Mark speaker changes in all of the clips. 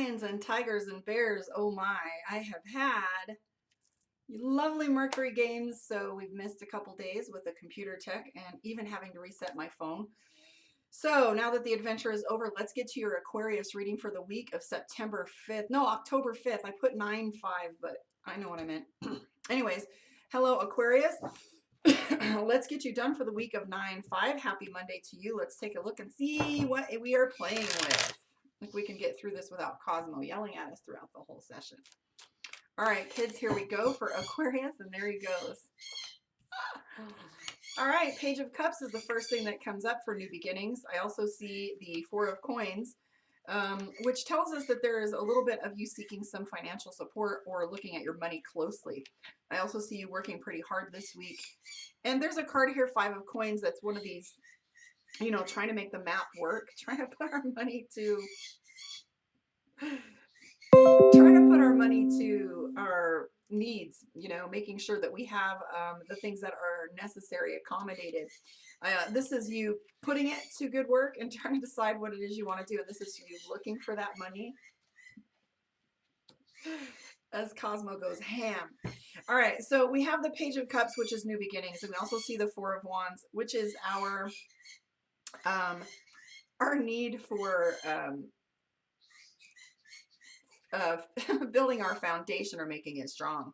Speaker 1: lions and tigers and bears. Oh my, I have had lovely Mercury games, so we've missed a couple days with the computer tech and even having to reset my phone. So now that the adventure is over, let's get to your Aquarius reading for the week of September 5th. No, October 5th. I put 9-5, but I know what I meant. Anyways, hello Aquarius. Let's get you done for the week of 9-5. Happy Monday to you. Let's take a look and see what we are playing with. If we can get through this without Cosmo yelling at us throughout the whole session. All right, kids, here we go for Aquarius, and there he goes. All right, Page of Cups is the first thing that comes up for new beginnings. I also see the Four of Coins, which tells us that there is a little bit of you seeking some financial support or looking at your money closely. I also see you working pretty hard this week. And there's a card here, Five of Coins, that's one of these, you know, trying to make the map work, trying to put our money to our needs, you know, making sure that we have the things that are necessary accommodated. This is you putting it to good work and trying to decide what it is you want to do. And this is you looking for that money as Cosmo goes ham. All right, so we have the Page of Cups, which is new beginnings, and we also see the Four of Wands, which is our need for building our foundation or making it strong.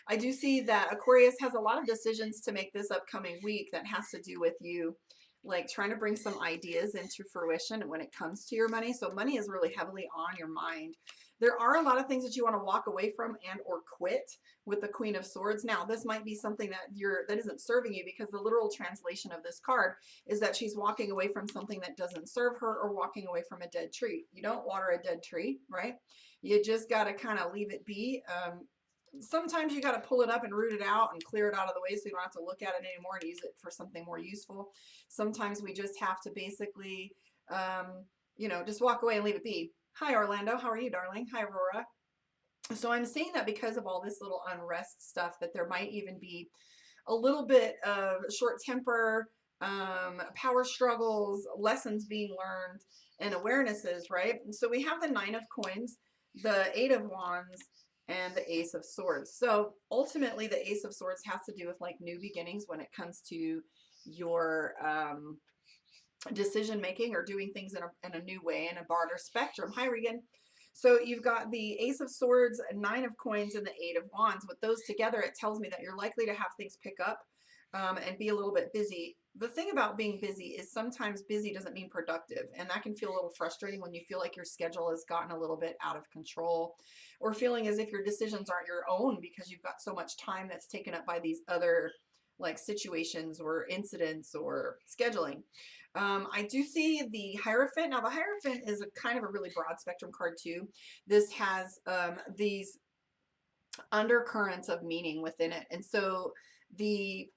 Speaker 1: I do see that Aquarius has a lot of decisions to make this upcoming week that has to do with you like trying to bring some ideas into fruition when it comes to your money. So money is really heavily on your mind. There are a lot of things that you want to walk away from and or quit with the Queen of Swords. Now, this might be something that isn't serving you, because the literal translation of this card is that she's walking away from something that doesn't serve her or walking away from a dead tree. You don't water a dead tree, right? You just got to kind of leave it be. Sometimes you got to pull it up and root it out and clear it out of the way so you don't have to look at it anymore and use it for something more useful. Sometimes we just have to basically, you know, just walk away and leave it be. Hi, Orlando. How are you, darling? Hi, Aurora. So I'm saying that because of all this little unrest stuff, that there might even be a little bit of short temper, power struggles, lessons being learned, and awarenesses, right? And so we have the Nine of Coins, the Eight of Wands, and the Ace of Swords. So ultimately the Ace of Swords has to do with like new beginnings when it comes to your decision making or doing things in a new way, in a broader spectrum. Hi, Regan. So you've got the Ace of Swords, Nine of Coins, and the Eight of Wands. With those together, it tells me that you're likely to have things pick up and be a little bit busy. The thing about being busy is sometimes busy doesn't mean productive, and that can feel a little frustrating when you feel like your schedule has gotten a little bit out of control, or feeling as if your decisions aren't your own because you've got so much time that's taken up by these other like situations or incidents or scheduling. I do see the Hierophant. Now the Hierophant is a kind of a really broad spectrum card too. This has these undercurrents of meaning within it. And so the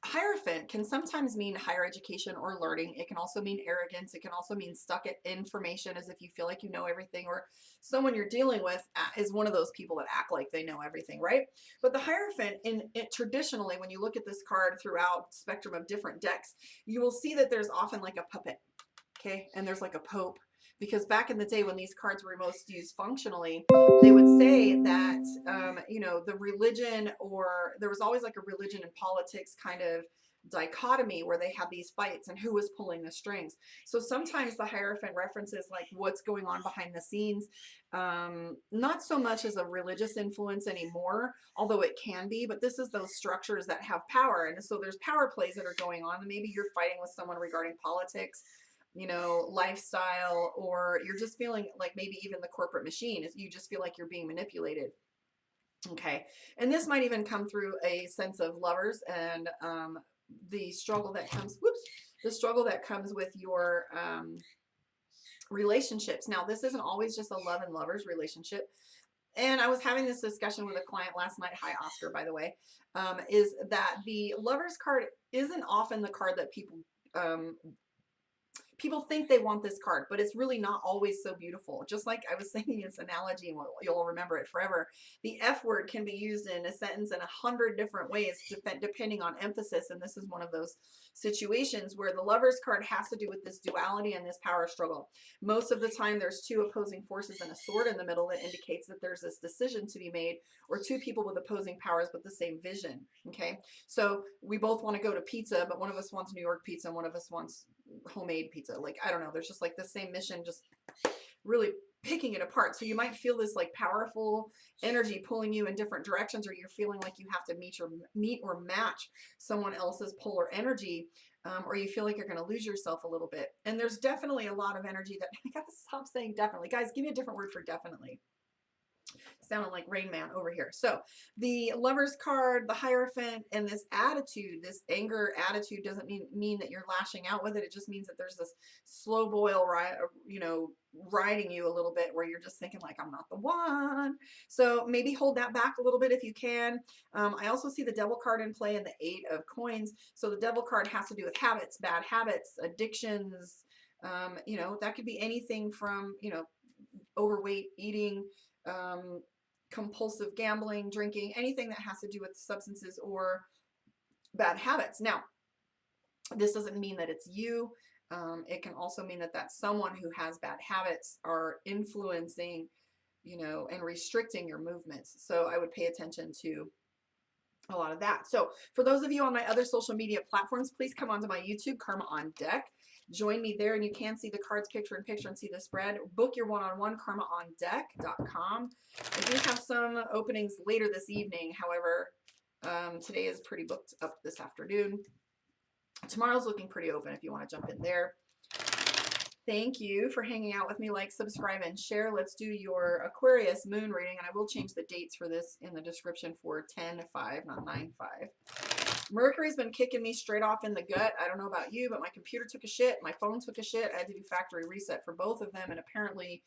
Speaker 1: Hierophant can sometimes mean higher education or learning. It can also mean arrogance. It can also mean stuck at information, as if you feel like you know everything, or someone you're dealing with is one of those people that act like they know everything, right? But the Hierophant, traditionally, when you look at this card throughout spectrum of different decks, you will see that there's often like a puppet, okay? And there's like a pope. Because back in the day when these cards were most used functionally, they would say that, you know, the religion, or there was always like a religion and politics kind of dichotomy where they had these fights and who was pulling the strings. So sometimes the Hierophant references like what's going on behind the scenes, not so much as a religious influence anymore, although it can be, but this is those structures that have power. And so there's power plays that are going on. Maybe you're fighting with someone regarding politics, you know, lifestyle, or you're just feeling like maybe even the corporate machine is, you just feel like you're being manipulated. Okay. And this might even come through a sense of lovers and the struggle that comes, the struggle that comes with your relationships. Now, this isn't always just a love and lovers relationship. And I was having this discussion with a client last night. Hi, Oscar, by the way, is that the lovers card isn't often the card that people people think they want this card, but it's really not always so beautiful. Just like I was saying this analogy, and you'll remember it forever. The F word can be used in a sentence in 100 different ways, depending on emphasis. And this is one of those situations where the Lover's card has to do with this duality and this power struggle. Most of the time, there's two opposing forces and a sword in the middle that indicates that there's this decision to be made, or two people with opposing powers but the same vision. Okay, so we both want to go to pizza, but one of us wants New York pizza and one of us wants homemade pizza. Like, I don't know, there's just like the same mission, just really picking it apart. So you might feel this like powerful energy pulling you in different directions, or you're feeling like you have to meet or match someone else's polar energy, or you feel like you're going to lose yourself a little bit. And there's definitely a lot of energy that I gotta stop saying definitely. Guys, give me a different word for definitely. Sounding like Rain Man over here. So the Lover's card, the Hierophant, and this attitude, this anger attitude, doesn't mean that you're lashing out with it. It just means that there's this slow boil, riding you a little bit, where you're just thinking like, I'm not the one. So maybe hold that back a little bit if you can. I also see the Devil card in play in the 8 of coins. So the Devil card has to do with habits, bad habits, addictions. That could be anything from, overweight, eating, compulsive gambling, drinking, anything that has to do with substances or bad habits. Now, this doesn't mean that it's you. It can also mean that that's someone who has bad habits are influencing, and restricting your movements. So I would pay attention to a lot of that. So for those of you on my other social media platforms, please come onto my YouTube, Karma on Deck. Join me there, and you can see the cards picture in picture and see the spread. Book your one-on-one, karmaondeck.com. I do have some openings later this evening. However, today is pretty booked up this afternoon. Tomorrow's looking pretty open if you want to jump in there. Thank you for hanging out with me. Like, subscribe, and share. Let's do your Aquarius moon reading, and I will change the dates for this in the description for 10/5, not 9/5. Mercury's been kicking me straight off in the gut. I don't know about you, but my computer took a shit. My phone took a shit. I had to do factory reset for both of them, and apparently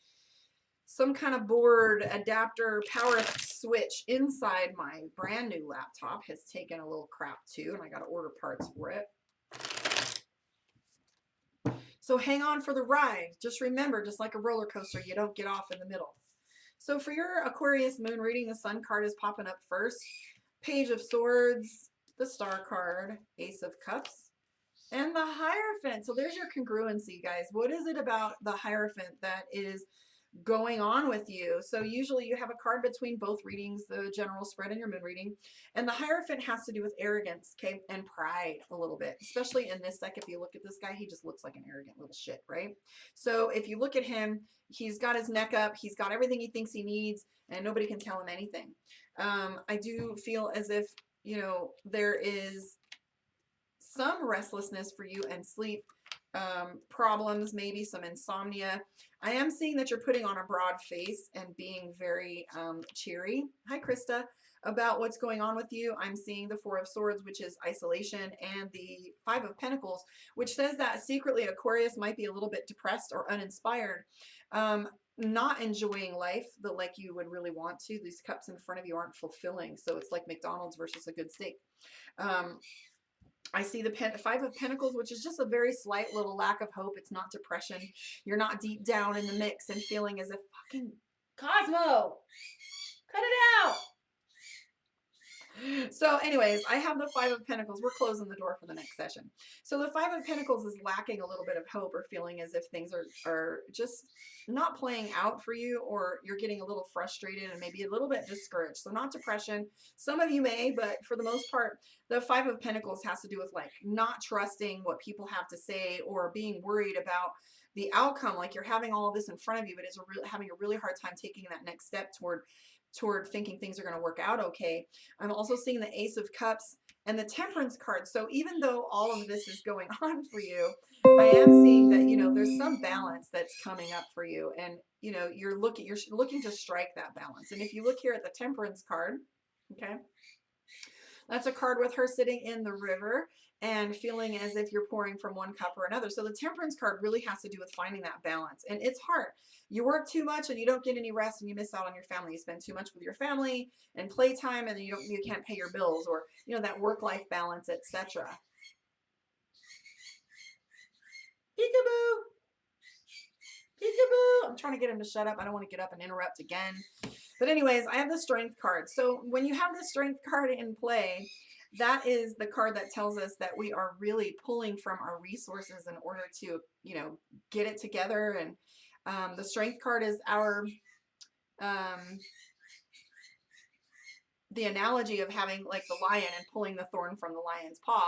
Speaker 1: some kind of board adapter power switch inside my brand new laptop has taken a little crap too, and I got to order parts for it. So hang on for the ride. Just remember, just like a roller coaster, you don't get off in the middle. So for your Aquarius moon reading, the Sun card is popping up first. Page of Swords, the Star card, Ace of Cups, and the Hierophant. So there's your congruency, guys. What is it about the Hierophant that is going on with you? So usually you have a card between both readings, the general spread and your moon reading, and the Hierophant has to do with arrogance, okay, and pride a little bit, especially in this deck. If you look at this guy, he just looks like an arrogant little shit, right? So if you look at him, he's got his neck up, he's got everything he thinks he needs, and nobody can tell him anything. I do feel as if, there is some restlessness for you and sleep problems, maybe some insomnia. I am seeing that you're putting on a broad face and being very cheery. Hi, Krista. About what's going on with you. I'm seeing the 4 of Swords, which is isolation, and the 5 of Pentacles, which says that secretly Aquarius might be a little bit depressed or uninspired, not enjoying life like you would really want to. These cups in front of you aren't fulfilling, so it's like McDonald's versus a good steak. I see the 5 of Pentacles, which is just a very slight little lack of hope. It's not depression. You're not deep down in the mix and feeling as if, fucking Cosmo, cut it out. So anyways, I have the 5 of Pentacles. We're closing the door for the next session. So the 5 of Pentacles is lacking a little bit of hope, or feeling as if things are just not playing out for you, or you're getting a little frustrated and maybe a little bit discouraged. So not depression. Some of you may, but for the most part, the 5 of Pentacles has to do with like not trusting what people have to say, or being worried about the outcome. Like you're having all of this in front of you, but having a really hard time taking that next step toward thinking things are going to work out okay. I'm also seeing the Ace of Cups and the Temperance card. So even though all of this is going on for you, I am seeing that, there's some balance that's coming up for you, and, you're looking to strike that balance. And if you look here at the Temperance card, okay, that's a card with her sitting in the river and feeling as if you're pouring from one cup or another. So the Temperance card really has to do with finding that balance. And it's hard. You work too much and you don't get any rest, and you miss out on your family. You spend too much with your family and playtime, and then you can't pay your bills, or, that work-life balance, etc. Peekaboo. trying to get him to shut up. I don't want to get up and interrupt again. But anyways, I have the Strength card. So when you have the Strength card in play, that is the card that tells us that we are really pulling from our resources in order to, you know, get it together. And the Strength card is our the analogy of having like the lion and pulling the thorn from the lion's paw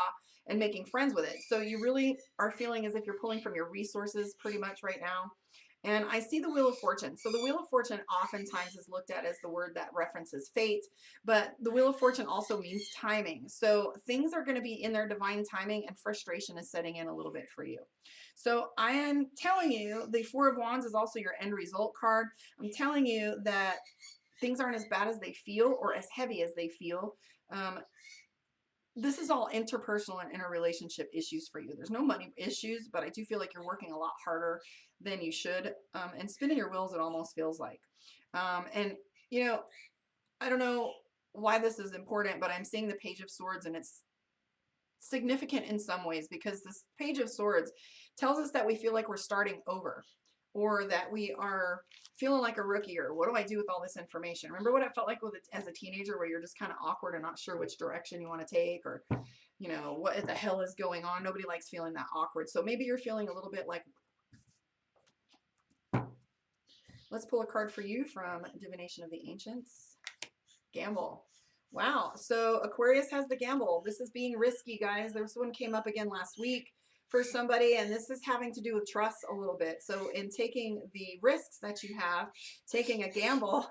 Speaker 1: and making friends with it. So you really are feeling as if you're pulling from your resources pretty much right now. And I see the Wheel of Fortune. So the Wheel of Fortune oftentimes is looked at as the word that references fate, but the Wheel of Fortune also means timing. So things are going to be in their divine timing, and frustration is setting in a little bit for you. So I am telling you, the Four of Wands is also your end result card. I'm telling you that things aren't as bad as they feel or as heavy as they feel. This is all interpersonal and interrelationship issues for you. There's no money issues, but I do feel like you're working a lot harder than you should, and spinning your wheels, it almost feels like. And, you know, I don't know why this is important, but I'm seeing the Page of Swords, and it's significant in some ways because this Page of Swords tells us that we feel like we're starting over, or that we are feeling like a rookie, or what do I do with all this information? Remember what it felt like with it as a teenager, where you're just kind of awkward and not sure which direction you want to take, or, you know, what the hell is going on? Nobody likes feeling that awkward. So maybe you're feeling a little bit like, let's pull a card for you from Divination of the Ancients. Gamble. Wow. So Aquarius has the gamble. This is being risky, guys. This one came up again last week for somebody, and this is having to do with trust a little bit. So in taking the risks that you have, taking a gamble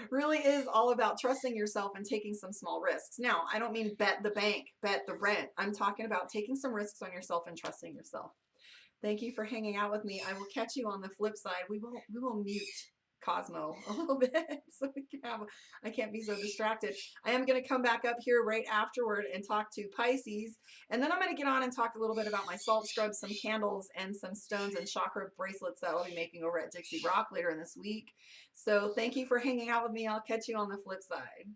Speaker 1: really is all about trusting yourself and taking some small risks. Now, I don't mean bet the bank, bet the rent. I'm talking about taking some risks on yourself and trusting yourself. Thank you for hanging out with me. I will catch you on the flip side. We will mute Cosmo a little bit so we can have, I can't be so distracted. I am going to come back up here right afterward and talk to Pisces, and then I'm going to get on and talk a little bit about my salt scrubs, some candles, and some stones and chakra bracelets that I'll be making over at Dixie Rock later in this week. So thank you for hanging out with me. I'll catch you on the flip side.